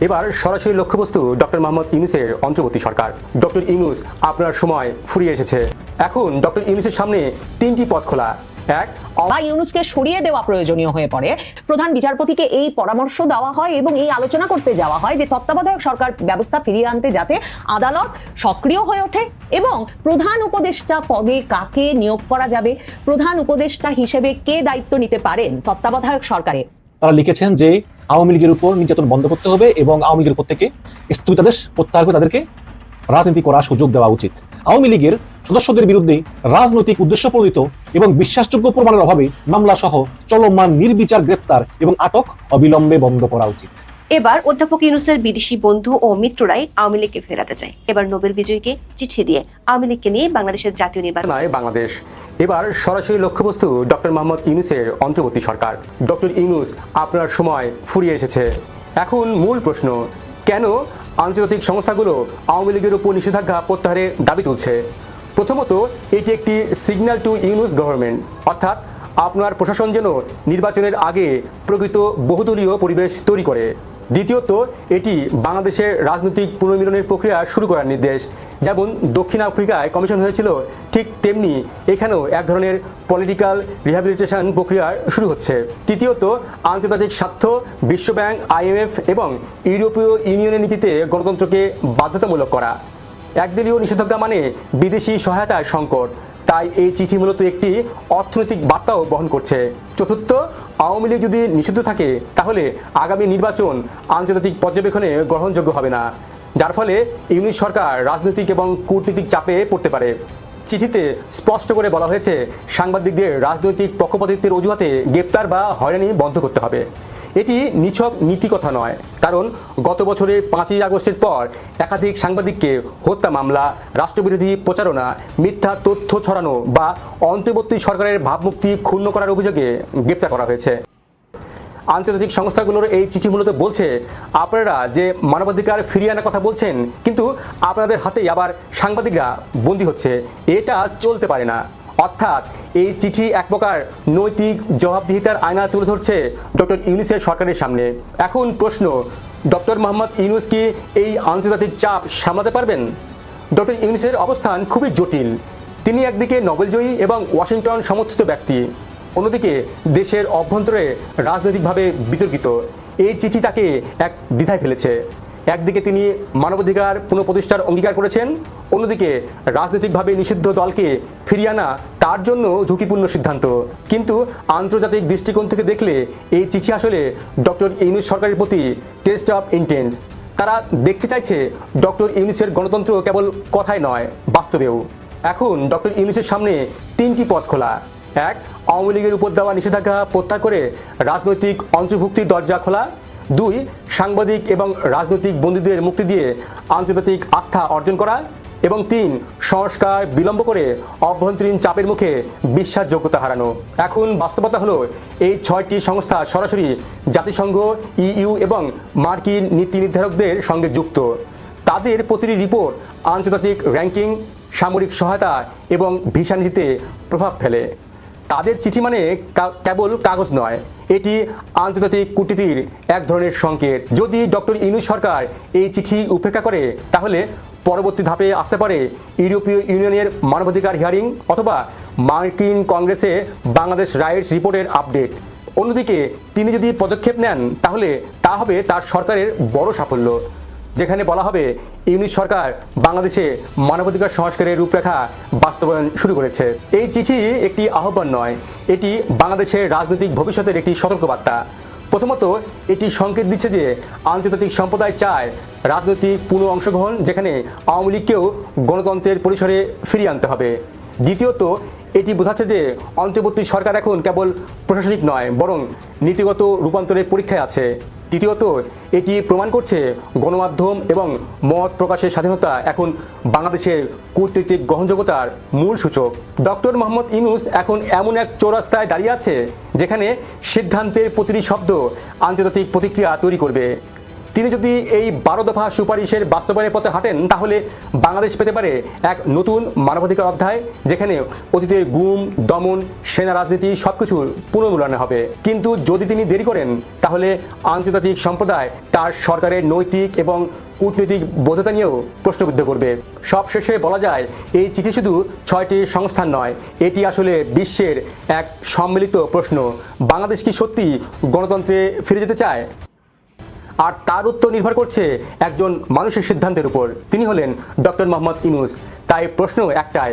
এবার সরাসরি লক্ষ্যবস্তু ডক্টর মোহাম্মদ ইউনূসের অন্তর্বর্তী সরকার। ডক্টর ইউনূস, আপনার সময় ফুরিয়ে এসেছে। এখন ডক্টর ইউনূসের সামনে তিনটি পথ খোলা। এক, ইউনূসকে সরিয়ে দেওয়া প্রয়োজনীয় হয়ে পড়ে। প্রধান বিচারপতিকে এই পরামর্শ দেওয়া হয় এবং এই আলোচনা করতে যাওয়া হয় যে তত্ত্বাবধায়ক সরকার ব্যবস্থা ফিরিয়ে আনতে যাতে আদালত সক্রিয় হয়ে ওঠে এবং প্রধান উপদেষ্টা পদে কাকে নিয়োগ করা যাবে, প্রধান উপদেষ্টা হিসেবে কে দায়িত্ব নিতে পারেন তত্ত্বাবধায়ক সরকারে। তারা লিখেছেন যে আওয়ামী লীগের উপর নির্যাতন বন্ধ করতে হবে এবং আওয়ামী লীগের উপর থেকে স্থগিতাদেশ প্রত্যাহার করে তাদেরকে রাজনীতি করার সুযোগ দেওয়া উচিত। আওয়ামী লীগের সদস্যদের বিরুদ্ধে রাজনৈতিক উদ্দেশ্য প্রণোদিত এবং বিশ্বাসযোগ্য প্রমাণের অভাবে মামলা সহ চলমান নির্বিচার গ্রেপ্তার এবং আটক অবিলম্বে বন্ধ করা উচিত। এবার অধ্যাপক ইউনূসের বিদেশি বন্ধু ও মিত্ররাই আওয়ামী লীগকে ফেরাতে চায়। এবার নোবেল বিজয়ীকে চিঠি দিয়ে আওয়ামী লীগকে নিয়ে বাংলাদেশের জাতীয় নির্বাচন বাংলাদেশ। এবার সরাসরি লক্ষ্যবস্তু ডক্টর মোহাম্মদ ইউনূসের অন্তর্বর্তী সরকার। ডক্টর ইউনূস, আপনার সময় ফুরিয়ে এসেছে। এখন মূল প্রশ্ন, কেন আন্তর্জাতিক সংস্থাগুলো আওয়ামী লীগের উপর নিষেধাজ্ঞা প্রত্যাহারের দাবি তুলছে? প্রথমত, এটি একটি সিগন্যাল টু ইউনূস গভর্নমেন্ট, অর্থাৎ আপনার প্রশাসন যেন নির্বাচনের আগে প্রকৃত বহুদলীয় পরিবেশ তৈরি করে। দ্বিতীয়ত, এটি বাংলাদেশের রাজনৈতিক পুনর্মিলনের প্রক্রিয়া শুরু করার নির্দেশ। যেমন দক্ষিণ আফ্রিকায় কমিশন হয়েছিল, ঠিক তেমনি এখানেও এক ধরনের পলিটিক্যাল রিহ্যাবিলিটেশন প্রক্রিয়া শুরু হচ্ছে। তৃতীয়ত, আন্তর্জাতিক স্বার্থ, বিশ্বব্যাংক, IMF এবং ইউরোপীয় ইউনিয়নের নীতিতে গণতন্ত্রকে বাধ্যতামূলক করা। একদলীয় নিষেধাজ্ঞা মানে বিদেশি সহায়তার সংকট, তাই এই চিঠি মূলত একটি অর্থনৈতিক বার্তাও বহন করছে। চতুর্থ, আওয়ামী লীগ যদি নিষিদ্ধ থাকে তাহলে আগামী নির্বাচন আন্তর্জাতিক পর্যবেক্ষণে গ্রহণযোগ্য হবে না, যার ফলে ইউনূস সরকার রাজনৈতিক এবং কূটনীতিক চাপে পড়তে পারে। চিঠিতে স্পষ্ট করে বলা হয়েছে, সাংবাদিকদের রাজনৈতিক পক্ষপাতিত্বের অজুহাতে গ্রেপ্তার বা হয়রানি বন্ধ করতে হবে। এটি নিছক নীতিকথা নয়, কারণ গত বছরে 5ই আগস্টের পর একাধিক সাংবাদিককে হত্যা মামলা, রাষ্ট্রবিরোধী প্রচারণা, মিথ্যা তথ্য ছড়ানো বা অন্তর্বর্তী সরকারের ভাবমূর্তি ক্ষুণ্ণ করার অভিযোগে গ্রেপ্তার করা হয়েছে। আন্তর্জাতিক সংস্থাগুলোর এই চিঠি মূলত বলছে, আপনারা যে মানবাধিকার ফিরিয়ে আনার কথা বলছেন, কিন্তু আপনাদের হাতেই আবার সাংবাদিকরা বন্দী হচ্ছে। এটা চলতে পারে না। অর্থাৎ এই চিঠি এক প্রকার নৈতিক জবাবদিহিতার আয়না তুলে ধরছে ডক্টর ইউনূসের সরকারের সামনে। এখন প্রশ্ন, ডক্টর মোহাম্মদ ইউনূস কি এই আন্তর্জাতিক চাপ সামলাতে পারবেন? ডক্টর ইউনূসের অবস্থান খুবই জটিল। তিনি একদিকে নোবেলজয়ী এবং ওয়াশিংটন সমর্থিত ব্যক্তি, অন্যদিকে দেশের অভ্যন্তরে রাজনৈতিকভাবে বিতর্কিত। এই চিঠি তাকে এক দ্বিধায় ফেলেছে। একদিকে তিনি মানবাধিকার পুনঃপ্রতিষ্ঠার অঙ্গীকার করেছেন, অন্যদিকে রাজনৈতিকভাবে নিষিদ্ধ দলকে ফিরিয়ে আনা তার জন্য ঝুঁকিপূর্ণ সিদ্ধান্ত। কিন্তু আন্তর্জাতিক দৃষ্টিকোণ থেকে দেখলে এই চিঠি আসলে ডক্টর ইউনূস সরকারের প্রতি টেস্ট অফ ইন্টেন্ট। তারা দেখতে চাইছে ডক্টর ইউনূসের গণতন্ত্র কেবল কথায় নয়, বাস্তবেও। এখন ডক্টর ইউনূসের সামনে তিনটি পথ খোলা। এক, আওয়ামী লীগের উপর দেওয়া নিষেধাজ্ঞা প্রত্যাহার করে রাজনৈতিক অন্তর্ভুক্তির দরজা খোলা। দুই, সাংবাদিক এবং রাজনৈতিক বন্দীদের মুক্তি দিয়ে আন্তর্জাতিক আস্থা অর্জন করা। এবং তিন, সংস্কার বিলম্ব করে অভ্যন্তরীণ চাপের মুখে বিশ্বাসযোগ্যতা হারানো। এখন বাস্তবতা হলো, এই 6টি সংস্থা সরাসরি জাতিসংঘ, EU এবং মার্কিন নীতি নির্ধারকদের সঙ্গে যুক্ত। তাদের প্রতিটি রিপোর্ট আন্তর্জাতিক র্যাঙ্কিং, সামরিক সহায়তা এবং ভিসা নীতিতে প্রভাব ফেলে। তাদের চিঠি মানে কেবল কাগজ নয়, এটি আন্তর্জাতিক কূটনীতির এক ধরনের সংকেত। যদি ডক্টর ইউনূস সরকার এই চিঠি উপেক্ষা করে, তাহলে পরবর্তী ধাপে আসতে পারে ইউরোপীয় ইউনিয়নের মানবাধিকার হিয়ারিং অথবা মার্কিন কংগ্রেসে বাংলাদেশ রাইটস রিপোর্টের আপডেট। অন্যদিকে তিনি যদি পদক্ষেপ নেন, তাহলে তা হবে তার সরকারের বড় সাফল্য, যেখানে বলা হবে ইউনূস সরকার বাংলাদেশে মানবাধিকার সংস্কারের রূপরেখা বাস্তবায়ন শুরু করেছে। এই চিঠি একটি আহ্বান নয়, এটি বাংলাদেশের রাজনৈতিক ভবিষ্যতের একটি সতর্কবার্তা। প্রথমত, এটি সংকেত দিচ্ছে যে আন্তর্জাতিক সম্প্রদায় চায় রাজনৈতিক পুনঃ অংশগ্রহণ, যেখানে আওয়ামী লীগকেও গণতন্ত্রের পরিসরে ফিরিয়ে আনতে হবে। দ্বিতীয়ত, এটি বোঝাচ্ছে যে অন্তর্বর্তী সরকার এখন কেবল প্রশাসনিক নয়, বরং নীতিগত রূপান্তরের পরীক্ষায় আছে। তৃতীয়ত, এটি প্রমাণ করছে গণমাধ্যম এবং মত প্রকাশের স্বাধীনতা এখন বাংলাদেশের কূটনৈতিক গ্রহণযোগ্যতার মূল সূচক। ডক্টর মোহাম্মদ ইউনূস এখন এমন এক চৌরাস্তায় দাঁড়িয়ে আছে, যেখানে সিদ্ধান্তের প্রতিটি শব্দ আন্তর্জাতিক প্রতিক্রিয়া তৈরি করবে। তিনি যদি এই 12 দফা সুপারিশের বাস্তবায়নের পথে হাঁটেন তাহলে বাংলাদেশ পেতে পারে এক নতুন মানবাধিকার অধ্যায়, যেখানে অতীতের গুম, দমন, সেনা রাজনীতি সবকিছুর পুনর্মূল্যায়ন হবে। কিন্তু যদি তিনি দেরি করেন তাহলে আন্তর্জাতিক সম্প্রদায় তার সরকারের নৈতিক এবং কূটনৈতিক বৈধতা নিয়েও প্রশ্নবিদ্ধ করবে। সবশেষে বলা যায়, এই চিঠি শুধু 6টি সংস্থান নয়, এটি আসলে বিশ্বের এক সম্মিলিত প্রশ্ন। বাংলাদেশ কি সত্যি গণতন্ত্রে ফিরে যেতে চায়? আর তার উত্তর নির্ভর করছে একজন মানুষের সিদ্ধান্তের উপর। তিনি হলেন ডক্টর মোহাম্মদ ইউনূস। তাই প্রশ্ন একটাই,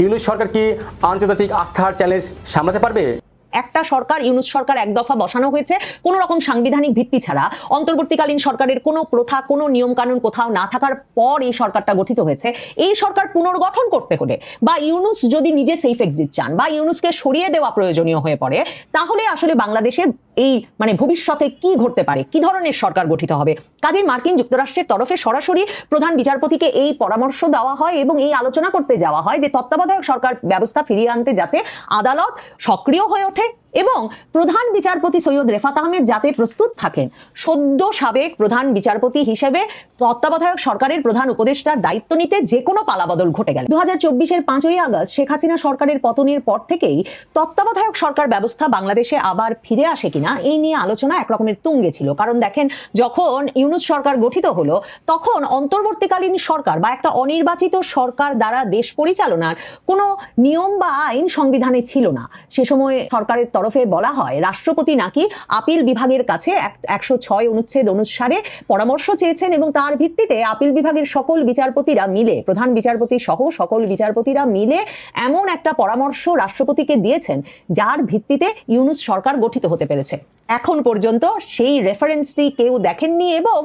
ইউনূস সরকার কি আন্তর্জাতিক আস্থার চ্যালেঞ্জ সামলাতে পারবে? একটা সরকার, ইউনূস সরকার এক দফা বসানো হয়েছে কোনো রকম সাংবিধানিক ভিত্তি ছাড়া। অন্তর্বর্তীকালীন সরকারের কোনো প্রথা, কোনো নিয়ম কানুন কোথাও না থাকার পর এই সরকারটা গঠিত হয়েছে। এই সরকার পুনর্গঠন করতে হলে বা ইউনূস যদি নিজে সেফ এক্সিট চান বা ইউনূসকে সরিয়ে দেওয়া প্রয়োজনীয় হয়ে পড়ে, তাহলে আসলে বাংলাদেশের এই ভবিষ্যতে কি ঘটতে পারে, কি ধরনের সরকার গঠিত হবে। কাজেই মার্কিন যুক্তরাষ্ট্রের তরফে সরাসরি প্রধান বিচারপতিকে এই পরামর্শ দেওয়া হয় এবং এই আলোচনা করতে যাওয়া হয় যে তত্ত্বাবধায়ক সরকার ব্যবস্থা ফিরিয়ে আনতে যাতে আদালত সক্রিয় হয়ে ওঠে এবং প্রধান বিচারপতি সৈয়দ রেফাত আহমেদ যাতে প্রস্তুত থাকেন সদ্য সাবেক প্রধান বিচারপতি হিসেবে তত্ত্বাবধায়ক সরকারের প্রধান উপদেষ্টার দায়িত্ব নিতে যে কোনো পালাবদল ঘটে গেল। 2024-এর 5ই আগস্ট শেখ হাসিনা সরকারের পতনের পর থেকেই তত্ত্বাবধায়ক সরকার ব্যবস্থা বাংলাদেশে আবার ফিরে আসে কিনা এই নিয়ে আলোচনা একরকমের তুঙ্গে ছিল। কারণ দেখেন, যখন ইউনূস সরকার গঠিত হলো তখন অন্তর্বর্তীকালীন সরকার বা একটা অনির্বাচিত সরকার দ্বারা দেশ পরিচালনার কোনো নিয়ম বা আইন সংবিধানে ছিল না। সে সময় সরকারের তরফে বলা হয় রাষ্ট্রপতি নাকি আপিল বিভাগের কাছে 106 অনুচ্ছেদ অনুসারে পরামর্শ চেয়েছেন এবং তার ভিত্তিতে আপিল বিভাগের সকল বিচারপতিরা মিলে, প্রধান বিচারপতি সহ সকল বিচারপতিরা মিলে এমন একটা পরামর্শ রাষ্ট্রপতিকে দিয়েছেন যার ভিত্তিতে ইউনূস সরকার গঠিত হতে পেরেছে। এখন পর্যন্ত সেই রেফারেন্সটি কেউ দেখেননি এবং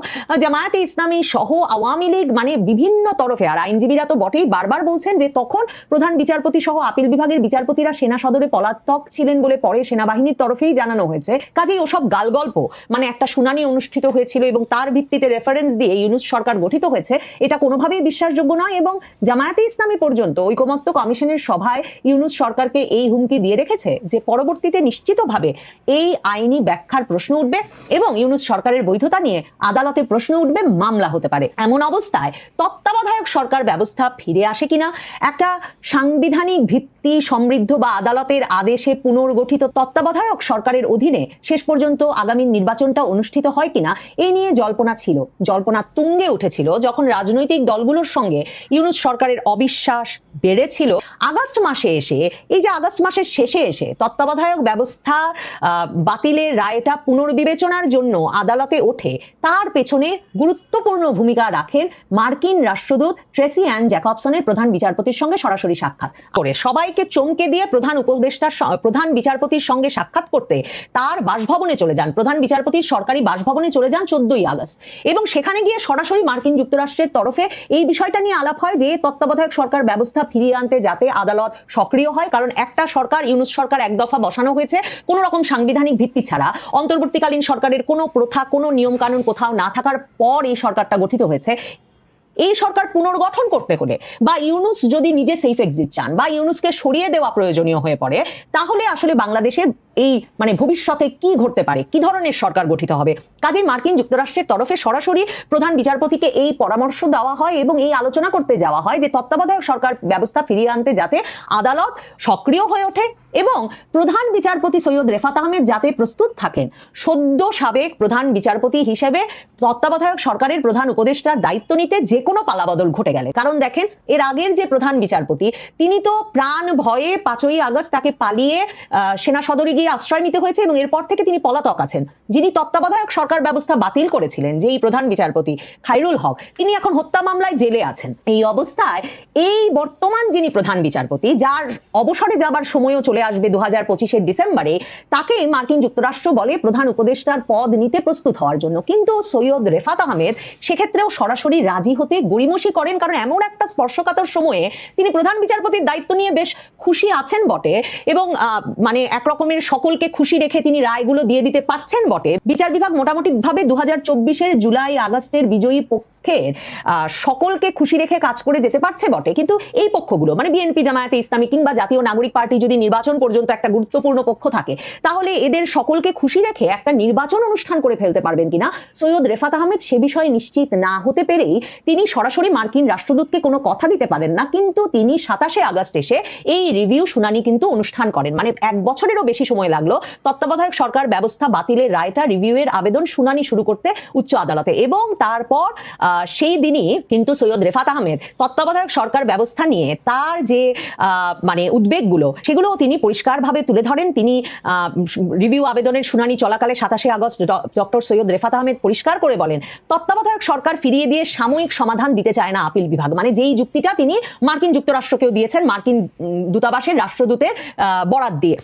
জামায়াতে ইসলামী সহ আওয়ামী লীগ বিভিন্ন তরফে, আর আইনজীবীরা তো বটেই, বারবার বলছেন যে তখন প্রধান বিচারপতি সহ আপিল বিভাগের বিচারপতিরা সেনা সদরে পলাতক ছিলেন বলে পরে সেনাবাহিনীর তরফেই জানানো হয়েছে। কাজেই ওসব গালগল্প, একটা শুনানি অনুষ্ঠিত হয়েছিল এবং তার ভিত্তিতে রেফারেন্স দিয়ে ইউনূস সরকার গঠিত হয়েছে, এটা কোনোভাবেই বিশ্বাসযোগ্য নয়। এবং জামায়াতে ইসলামী পর্যন্ত ঐকমত্য কমিশনের সভায় ইউনূস সরকারকে এই হুমকি দিয়ে রেখেছে যে পরবর্তীতে নিশ্চিতভাবে এই আইনি ব্যাখ্যার প্রশ্ন উঠবে এবং ইউনূস সরকারের বৈধতা নিয়ে আদালতে প্রশ্ন উঠবে, মামলা হতে পারে। এমন অবস্থায় তত্ত্বাবধায়ক সরকার ব্যবস্থা ফিরে আসে কিনা, একটা সাংবিধানিক ভিত্তি সমৃদ্ধ বা আদালতের আদেশে পুনর্গঠিত তত্ত্বাবধায়ক সরকারের অধীনে শেষ পর্যন্ত আগামী নির্বাচনটা অনুষ্ঠিত হয় কিনা, এই নিয়ে জল্পনা ছিল। জল্পনা তুঙ্গে উঠেছিল যখন রাজনৈতিক দলগুলোর সঙ্গে ইউনূস সরকারের অবিশ্বাস বেড়েছিল। আগস্ট মাসে এসে, এই যে আগস্ট মাসের শেষে এসে তত্ত্বাবধায়ক ব্যবস্থা বাতিলের রায়টা পুনর্বিবেচনার জন্য আদালতে ওঠে, তার পেছনে গুরুত্বপূর্ণ ভূমিকা রাখেন মার্কিন রাষ্ট্রদূত ট্রেসি অ্যান জ্যাকবসনের প্রধান বিচারপতির সঙ্গে সরাসরি সাক্ষাৎ করে সবাইকে চমকে দিয়ে প্রধান বিচারপতির সঙ্গে সাক্ষাৎ করতে তার বাসভবনে চলে যান। প্রধান বিচারপতির সরকারি বাসভবনে চলে যান 14ই আগস্ট এবং সেখানে গিয়ে সরাসরি মার্কিন যুক্তরাষ্ট্রের তরফে এই বিষয়টা নিয়ে আলাপ হয় যে তত্ত্বাবধায়ক সরকার ব্যবস্থা ফিরিয়ে আনতে যাতে আদালত সক্রিয় হয়। কারণ একটা সরকার, ইউনূস সরকার এক দফা বসানো হয়েছে কোনো রকম সাংবিধানিক ভিত্তি ছাড়া। অন্তর্বর্তীকালীন সরকারের কোনো প্রথা, কোনো নিয়ম কানুন কোথাও না থাকার পর এই সরকারটা গঠিত হয়েছে। এই সরকার পুনর্গঠন করতে হলে বা ইউনূস যদি নিজে সেফ এক্সিট চান বা ইউনূসকে সরিয়ে দেওয়া প্রয়োজনীয় হয়ে পড়ে, তাহলে আসলে বাংলাদেশের এই ভবিষ্যতে কি ঘটতে পারে, কি ধরনের সরকার গঠিত হবে। কাজেই মার্কিন যুক্তরাষ্ট্রের তরফে সরাসরি প্রধান বিচারপতিকে এই পরামর্শ দেওয়া হয় এবং এই আলোচনা করতে যাওয়া হয় যে তত্ত্বাবধায়ক সরকার ব্যবস্থা ফিরিয়ে আনতে যাতে আদালত সক্রিয় হয়ে ওঠে এবং প্রধান বিচারপতি সৈয়দ রেফাত আহমেদ যাতে প্রস্তুত থাকেন সদ্য সাবেক প্রধান বিচারপতি হিসেবে তত্ত্বাবধায়ক সরকারের প্রধান উপদেষ্টার দায়িত্ব নিতে যে কোনো পালাবদল ঘটে গেলে। কারণ দেখেন, এর আগের যে প্রধান বিচারপতি, তিনি তো প্রাণ ভয়ে 5ই আগস্ট তাকে পালিয়ে সেনা সদরে গিয়ে আশ্রয় নিতে হয়েছে এবং এরপর থেকে তিনি পলাতক আছেন। যিনি তত্ত্বাবধায়ক সরকার ব্যবস্থা বাতিল করেছিলেন, যেই প্রধান বিচারপতি খায়রুল হক, তিনি এখন হত্যা মামলায় জেলে আছেন। এই অবস্থায় এই বর্তমান যিনি প্রধান বিচারপতি, যার অবসরে যাবার সময়ও চলে আসবে 2025-এর ডিসেম্বরে, তাকে মার্কিন যুক্তরাষ্ট্র বলে প্রধান উপদেষ্টার পদ নিতে প্রস্তুত হওয়ার জন্য। কিন্তু সৈয়দ রেফাত আহমেদ সেক্ষেত্রেও সরাসরি রাজি হতে গড়িমসি করেন, কারণ এমন একটা স্পর্শকাতর সময়ে তিনি প্রধান বিচারপতির দায়িত্ব নিয়ে বেশ খুশি আছেন বটে এবং একরকমের সকলকে খুশি রেখে তিনি রায়গুলো দিয়ে দিতে পারছেন বটে। বিচার বিভাগ মোটামুটি ভাবে 2024-এর জুলাই আগস্টের বিজয়ী পক্ষের সকলকে খুশি রেখে কাজ করে যেতে পারছে বটে, কিন্তু এই পক্ষগুলো মানে বিএনপি, জামায়াতে ইসলামী কিংবা জাতীয় নাগরিক পার্টি যদি নির্বাচন পর্যন্ত একটা গুরুত্বপূর্ণ পক্ষ থাকে, তাহলে এদের সকলকে খুশি রেখে একটা নির্বাচন অনুষ্ঠান করে ফেলতে পারবেন কিনা সৈয়দ রেফাত আহমেদ সে বিষয়ে নিশ্চিত না হতে পেরেই তিনি সরাসরি মার্কিন রাষ্ট্রদূতকে কোনো কথা দিতে পারেন না। কিন্তু তিনি 27 আগস্ট এসে এই রিভিউ শুনানি কিন্তু অনুষ্ঠান করেন, মানে 1 বছরেরও বেশি সময় লাগলো তত্ত্বাবধায়ক সরকার ব্যবস্থা বাতিলের রায়টা রিভিউয়ের আবেদন শুনানি শুরু করতে উচ্চ আদালতে। এবং তারপর সেই দিনই কিন্তু সৈয়দ রেফাত আহমেদ তত্ত্বাবধায়ক সরকার ব্যবস্থা নিয়ে তার যে মানে উদ্বেগগুলো সেগুলো তিনি পরিষ্কারভাবে তুলে ধরেন। তিনি রিভিউ আবেদনের শুনানি চলাকালে 27 আগস্ট ডক্টর সৈয়দ রেফাত আহমেদ পরিষ্কার করে বলেন, তত্ত্বাবধায়ক সরকার ফিরিয়ে দিয়ে সাময়িক সমাধান দিতে চায় না আপিল বিভাগ। মানে যেই যুক্তিটা তিনি মার্কিন যুক্তরাষ্ট্রকেও দিয়েছেন, মার্কিন দূতাবাসের রাষ্ট্রদূতের বরাত দিয়ে,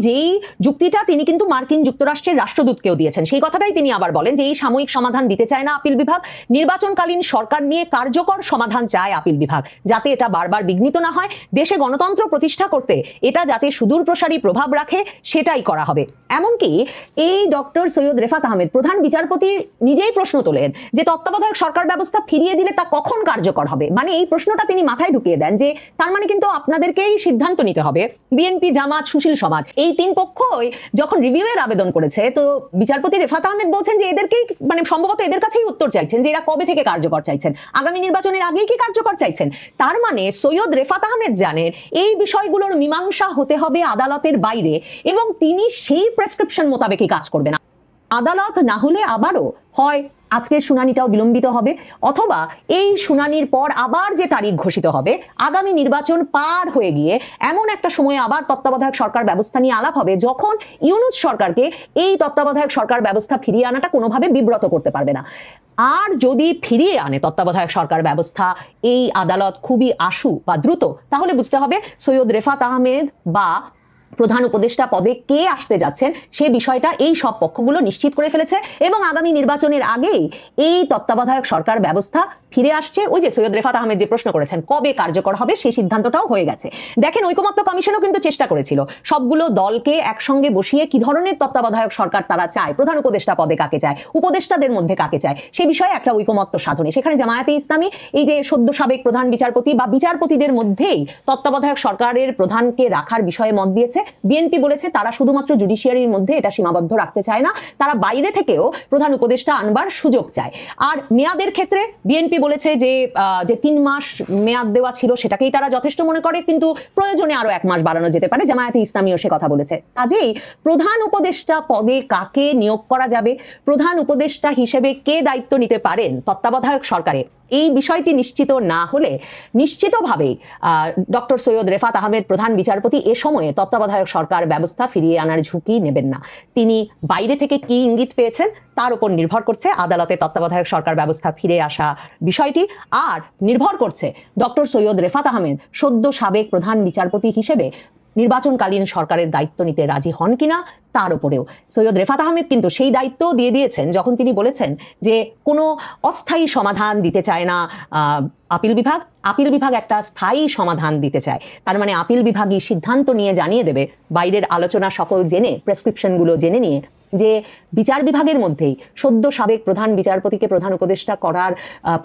যেই যুক্তিটা তিনি কিন্তু মার্কিন যুক্তরাষ্ট্রের রাষ্ট্রদূতকেও দিয়েছেন, সেই কথাটাই তিনি আবার বলেন যে এই সাময়িক সমাধান দিতে চায় না আপিল বিভাগ, নির্বাচনকালীন সরকার নিয়ে কার্যকর সমাধান চায় আপিল বিভাগ, যাতে এটা বারবার বিঘ্নিত না হয়, দেশে গণতন্ত্র প্রতিষ্ঠা করতে এটা যাতে সুদূর প্রসারী প্রভাব রাখে সেটাই করা হবে। এমনকি এই ডক্টর সৈয়দ রেফাত আহমেদ প্রধান বিচারপতি নিজেই প্রশ্ন তোলেন যে তত্ত্বাবধায়ক সরকার ব্যবস্থা ফিরিয়ে দিলে তা কখন কার্যকর হবে। মানে এই প্রশ্নটা তিনি মাথায় ঢুকিয়ে দেন যে তার মানে কিন্তু আপনাদেরকেই সিদ্ধান্ত নিতে হবে। বিএনপি, জামাত, সুশীল সমাজ এই 3 পক্ষই যখন রিভিউয়ের আবেদন করেছে, তো বিচারপতি রেফাত আহমেদ বলছেন যে এদেরকেই মানে সম্ভবত এদের কাছেই উত্তর চাইছেন যে এরা কবে থেকে কার্যকর চাইছেন, আগামী নির্বাচনের আগেই কি কার্যকর চাইছেন। তার মানে সৈয়দ রেফাত আহমেদ জানেন এই বিষয়গুলোর মীমাংসা হতে হবে আদালতের বাইরে এবং তিনি সেই প্রেসক্রিপশন মোতাবেকই কাজ করবেন। আদালত না হলে আবারও হয় আজকের শুনানিটাও বিলম্বিত হবে, অথবা এই শুনানির পর আবার যে তারিখ ঘোষিত হবে আগামী নির্বাচন পার হয়ে গিয়ে এমন একটা সময়ে আবার তত্ত্বাবধায়ক সরকার ব্যবস্থা নিয়ে আলাপ হবে যখন ইউনূস সরকারকে এই তত্ত্বাবধায়ক সরকার ব্যবস্থা ফিরিয়ে আনাটা কোনোভাবে বিব্রত করতে পারবে না। আর যদি ফিরিয়ে আনে তত্ত্বাবধায়ক সরকার ব্যবস্থা এই আদালত খুবই আশু বা দ্রুত, তাহলে বুঝতে হবে সৈয়দ রেফাত আহমেদ বা প্রধান উপদেষ্টা পদে কে আসতে যাচ্ছেন সে বিষয়টা এই সব পক্ষগুলো নিশ্চিত করে ফেলেছে এবং আগামী নির্বাচনের আগেই এই তত্ত্বাবধায়ক সরকার ব্যবস্থা ফিরে আসছে। ওই যে সৈয়দ রেফাত আহমেদ যে প্রশ্ন করেছেন কবে কার্যকর হবে সেই সিদ্ধান্তটাও হয়ে গেছে। দেখেন ঐকমত্য কমিশনও কিন্তু চেষ্টা করেছিল সবগুলো দলকে একসঙ্গে বসিয়ে কি ধরনের তত্ত্বাবধায়ক সরকার তারা চায়, প্রধান উপদেষ্টা পদে কাকে চায়, উপদেষ্টাদের মধ্যে কাকে চায়, সে বিষয়ে একটা ঐকমত্য সাধনে। সেখানে জামায়াতে ইসলামী এই যে সদ্য সাবেক প্রধান বিচারপতি বা বিচারপতিদের মধ্যেই তত্ত্বাবধায়ক সরকারের প্রধানকে রাখার বিষয়ে মত দিয়েছে। বিএনপি বলেছে তারা শুধুমাত্র জুডিশিয়ারির মধ্যে এটা সীমাবদ্ধ রাখতে চায় না, তারা বাইরে থেকেও প্রধান উপদেষ্টা আনবার সুযোগ চায়। আর মেয়াদের ক্ষেত্রে বিএনপি বলেছে যে 3 মাস মেয়াদ দেওয়া ছিল সেটাকেই তারা যথেষ্ট মনে করে, কিন্তু প্রয়োজনে আরো 1 মাস বাড়ানো যেতে পারে। জামায়াতে ইসলামীও সে কথা বলেছে। কাজেই প্রধান উপদেষ্টা পদে কাকে নিয়োগ করা যাবে, প্রধান উপদেষ্টা হিসেবে কে দায়িত্ব নিতে পারেন তত্ত্বাবধায়ক সরকারে, এই বিষয়টি নিশ্চিত না হলে নিশ্চিতভাবেই ডক্টর সৈয়দ রেফাত আহমেদ প্রধান বিচারপতি এ সময়ে তত্ত্বাবধায়ক সরকার ব্যবস্থা ফিরিয়ে আনার ঝুঁকি নেবেন না। তিনি বাইরে থেকে কি ইঙ্গিত পেয়েছেন তার উপর নির্ভর করছে আদালতে তত্ত্বাবধায়ক সরকার ব্যবস্থা ফিরে আসা বিষয়টি, আর নির্ভর করছে ডক্টর সৈয়দ রেফাত আহমেদ সদ্য সাবেক প্রধান বিচারপতি হিসেবে নির্বাচনকালীন সরকারের দায়িত্ব নিতে রাজি হন কিনা তার উপরেও। সৈয়দ রেফাত আহমেদ কিন্তু সেই দায়িত্ব দিয়ে দিয়েছেন যখন তিনি বলেছেন যে কোনো অস্থায়ী সমাধান দিতে চায় না আপিল বিভাগ, আপিল বিভাগ একটা স্থায়ী সমাধান দিতে চায়। তার মানে আপিল বিভাগই সিদ্ধান্ত নিয়ে জানিয়ে দেবে, বাইরের আলোচনা সকল জেনে প্রেসক্রিপশনগুলো জেনে নিয়ে, যে বিচার বিভাগের মধ্যেই সদ্য সাবেক প্রধান বিচারপতিকে প্রধান উপদেষ্টা করার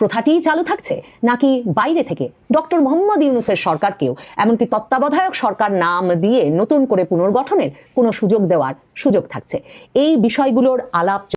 প্রথাটিই চালু থাকছে, নাকি বাইরে থেকে ডক্টর মোহাম্মদ ইউনূসের সরকারকেও এমনকি তত্ত্বাবধায়ক সরকার নাম দিয়ে নতুন করে পুনর্গঠনের কোনো সুযোগ দেওয়ার সুযোগ থাকছে। এই বিষয়গুলোর আলাপ